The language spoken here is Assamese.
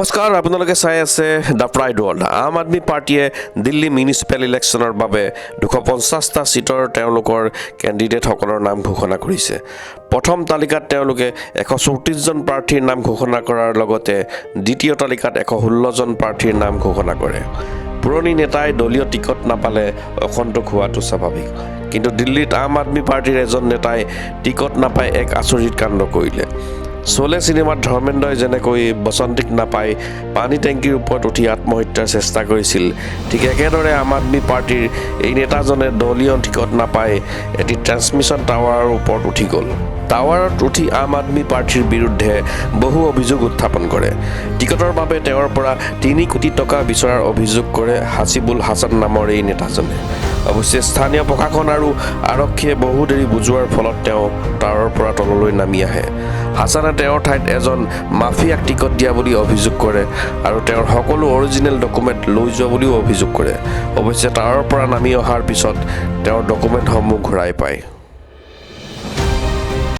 নমস্কাৰ, আপোনালোকে চাই আছে দ্য প্ৰাইড ৱৰ্ল্ড। আম আদমি পাৰ্টিয়ে দিল্লী মিউনিচিপেল ইলেকশ্যনৰ বাবে 250টা সিটৰ তেওঁলোকৰ কেণ্ডিডেটসকলৰ নাম ঘোষণা কৰিছে। প্ৰথম তালিকাত তেওঁলোকে 134 জন প্ৰাৰ্থীৰ নাম ঘোষণা কৰাৰ লগতে দ্বিতীয় তালিকাত 116 জন প্ৰাৰ্থীৰ নাম ঘোষণা কৰে। পুৰণি নেতাই দলীয় টিকট নাপালে অসন্তোষ হোৱাটো স্বাভাৱিক, কিন্তু দিল্লীত আম আদমি পাৰ্টিৰ এজন নেতাই টিকট নাপাই এক আচৰিত কাণ্ড কৰিলে। চলে চিনেমাত ধৰ্মেন্দ্ৰই যেনেকৈ বসন্তীক নাপাই পানী টেংকিৰ ওপৰত উঠি আত্মহত্যাৰ চেষ্টা কৰিছিল, ঠিক একেদৰে আম আদমি পাৰ্টিৰ এই নেতাজনে দলীয় টিকট নাপাই এটি ট্ৰেন্সমিশ্যন টাৱাৰৰ ওপৰত উঠি গ'ল। টাৱাৰত উঠি আম আদমি পাৰ্টিৰ বিৰুদ্ধে বহু অভিযোগ উত্থাপন কৰে। টিকটৰ বাবে তেওঁৰ পৰা 3 কোটি টকা বিচৰাৰ অভিযোগ কৰে হাছিবুল হাছান নামৰ এই নেতাজনে। অৱশ্যে স্থানীয় প্ৰশাসন আৰু আৰক্ষীয়ে বহু দেৰি বুজোৱাৰ ফলত তেওঁ টাৱাৰৰ পৰা তললৈ নামি আহে। হাছানে তেওঁৰ ঠাইত এজন মাফিয়াক টিকট দিয়া বুলি অভিযোগ কৰে আৰু তেওঁৰ সকলো অৰিজিনেল ডকুমেণ্ট লৈ যোৱা বুলিও অভিযোগ কৰে। অৱশ্যে টাৱাৰৰ পৰা নামি অহাৰ পিছত তেওঁৰ ডকুমেণ্টসমূহ ঘূৰাই পায়।